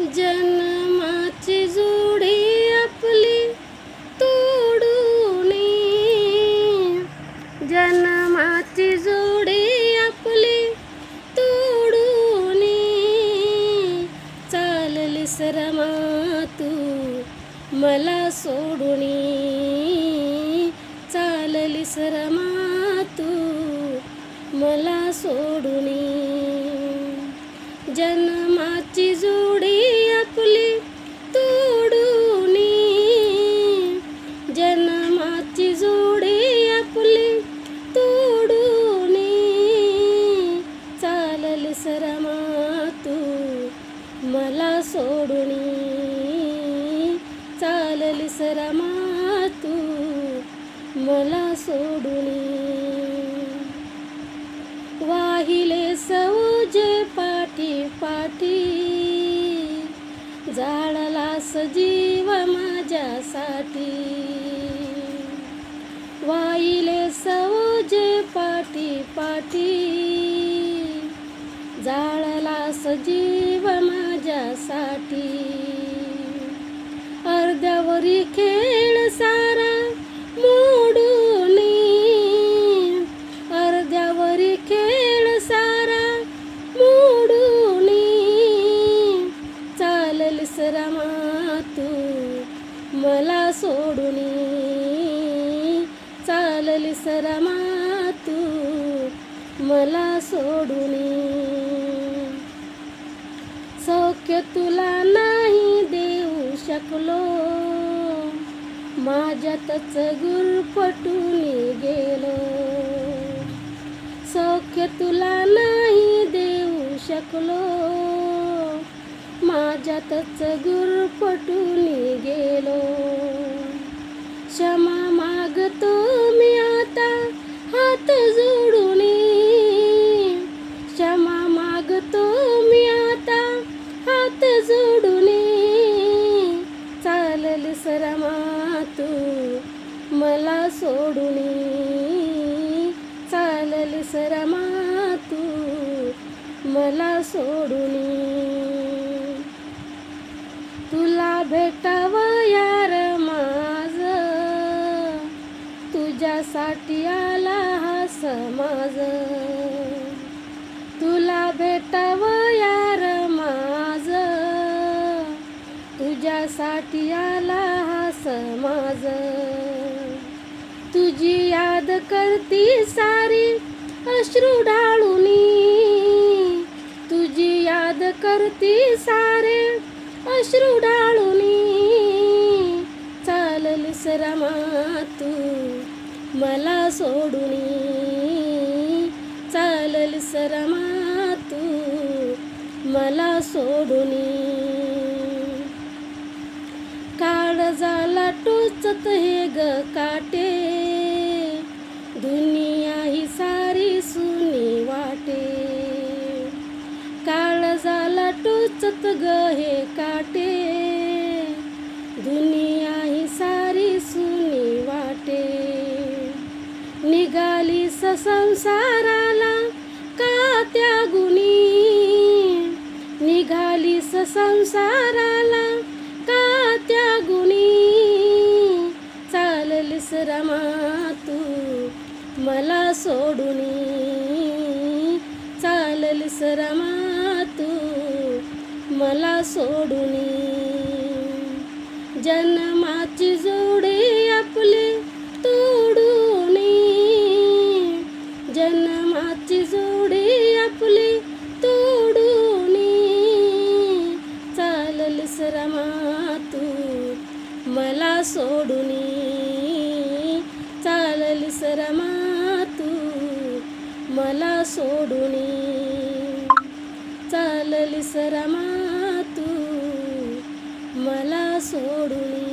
जन्माची जोडी आपली तोडून, जन्माची जोडी आपली तोडून, चाललीस रमा तू मला सोडून, चाललीस रमा तू मला सोडून. जन्माची जोडी आपली तोडून, जन्माची जोडी आपली तोडून, चाललीस रमा तू मला सोडून, चाललीस रमा तू मला सोडून. वाहिले सौजे पाठी पाठी, जाळलास जीव माझ्यासाठी. वाहिले सौजे पाठी पाठी, जाळलास जीव माझ्यासाठी. अर्ध्यावरी खेळ सारा मोडून, अर्ध्यावरी खेळ सारा मोडून, चाललीस रमा तू मला सोडून, चाललीस रमा तू मला सोडून. सौख्य तुला नाही देऊ शकलो, माझ्यातच गुरफटून गेलो. सौख्य तुला नाही देऊ शकलो, माझ्यातच गुरफटून गेलो. क्षमा मागतो मी आता हात जोडून, क्षमा मागतो मी आता हात जोडून, चाललीस रमा तू मला सोडून, चाललीस रमा तू मला सोडून. तुला भेटावयार माझ, तुझ्यासाठी आला हा समाज. तुला भेटावयार माझ, तुझ्यासाठी आला हा समाज. तुझी याद करती सारी अश्रू ढाळून, तुझी याद करती सारे अश्रू ढाळून, चाललीस रमा तू मला सोडून, चाललीस रमा तू मला सोडून. काळजाला टोचत हे ग काटे, दुनिया ही सारी सुनी वाटे. काळजाला टोचत ग हे काटे, दुनिया ही सारी सुनी वाटे. निघालीस संसाराला का त्यागुनी, निघालीस संसाराला का त्यागुनी, चाललीस रमा तू मला सोडून, चाललीस रमा तू मला सोडून. जन्माची जोडी आपली तोडून, जन्माची जोडी आपली तोडून, चाललीस रमा तू मला सोडून, चाललीस रमा तू मला सोडून, चाललीस रमा तू मला सोडून.